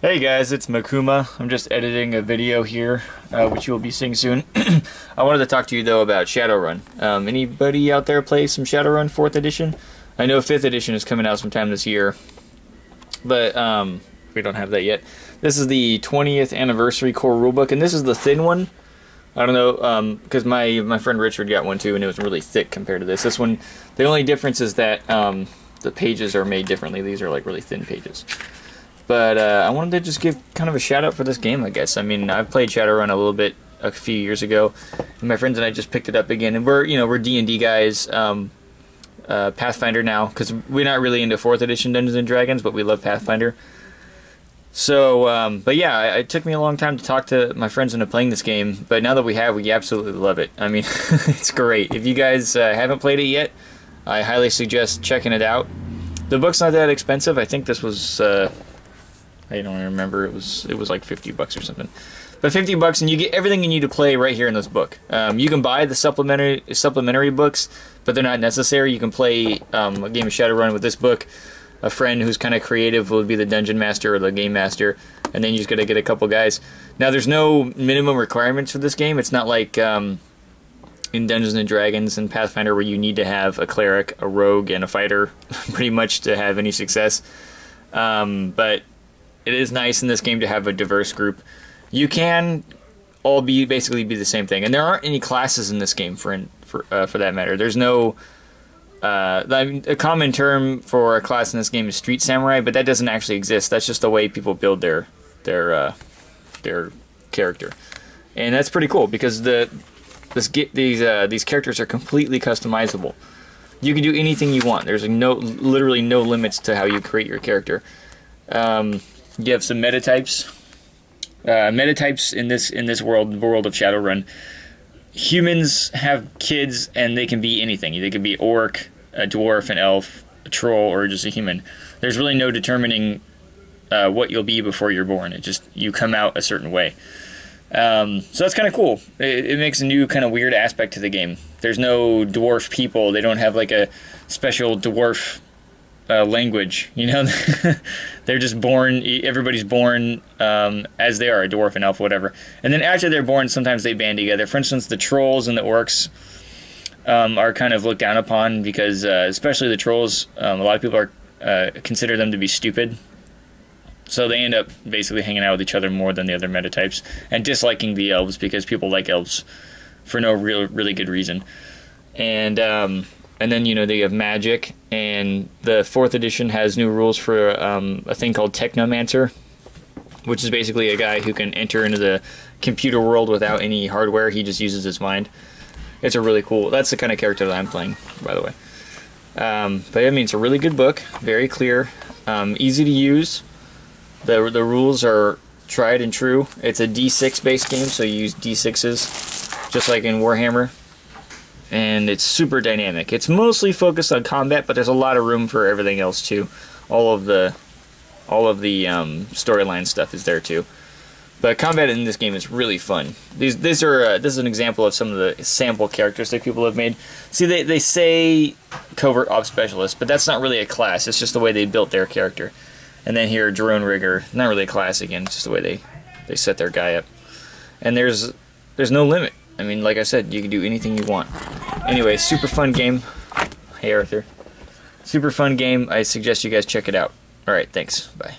Hey guys, it's Makuma. I'm just editing a video here, which you will be seeing soon. I wanted to talk to you though about Shadowrun. Anybody out there play some Shadowrun 4th edition? I know 5th edition is coming out sometime this year, but we don't have that yet. This is the 20th anniversary core rulebook, and this is the thin one. I don't know, because my friend Richard got one too, and it was really thick compared to this. This one, the only difference is that the pages are made differently. These are like really thin pages. But I wanted to just give kind of a shout out for this game, I guess. I mean, I've played Shadowrun a little bit a few years ago, and my friends and I just picked it up again. And we're D&D guys, Pathfinder now, because we're not really into 4th edition Dungeons and Dragons, but we love Pathfinder. So, but yeah, it took me a long time to talk to my friends into playing this game, but now that we absolutely love it. I mean, it's great. If you guys haven't played it yet, I highly suggest checking it out. The book's not that expensive. I think this was... I don't remember. It was like $50 or something. But $50 and you get everything you need to play right here in this book. You can buy the supplementary books, but they're not necessary. You can play a game of Shadowrun with this book. A friend who's kind of creative will be the dungeon master or the game master, and then you just got to get a couple guys. Now, there's no minimum requirements for this game. It's not like in Dungeons and Dragons and Pathfinder where you need to have a cleric, a rogue, and a fighter pretty much to have any success. But it is nice in this game to have a diverse group. You can all basically be the same thing, and there aren't any classes in this game for that matter. There's no a common term for a class in this game is street samurai, but that doesn't actually exist. That's just the way people build their character, and that's pretty cool because these characters are completely customizable. You can do anything you want. There's literally no limits to how you create your character. You have some meta types. Meta types in this world, the world of Shadowrun. Humans have kids, and they can be anything. They could be orc, a dwarf, an elf, a troll, or just a human. There's really no determining what you'll be before you're born. It just you come out a certain way. So that's kind of cool. It makes a new kind of weird aspect to the game. There's no dwarf people. They don't have like a special dwarf language, you know. They're just born, everybody's born as they are, a dwarf, an elf, whatever, and then after they're born sometimes they band together. For instance, the trolls and the orcs are kind of looked down upon because especially the trolls, a lot of people consider them to be stupid, so they end up basically hanging out with each other more than the other meta types and disliking the elves because people like elves for no really good reason. And then, you know, they have magic, and the 4th edition has new rules for a thing called Technomancer, which is basically a guy who can enter into the computer world without any hardware. He just uses his mind. It's a really cool... That's the kind of character that I'm playing, by the way. But I mean, it's a really good book, very clear, easy to use. The rules are tried and true. It's a D6-based game, so you use D6s, just like in Warhammer. And it's super dynamic. It's mostly focused on combat, but there's a lot of room for everything else too. All of the storyline stuff is there too. But combat in this game is really fun. This is an example of some of the sample characters that people have made. See, they say covert ops specialist, but that's not really a class. It's just the way they built their character. And then here, drone rigger, not really a class again. It's just the way they set their guy up. And there's no limit. I mean, like I said, you can do anything you want. Anyway, super fun game. Hey, Arthur. Super fun game. I suggest you guys check it out. Alright, thanks. Bye.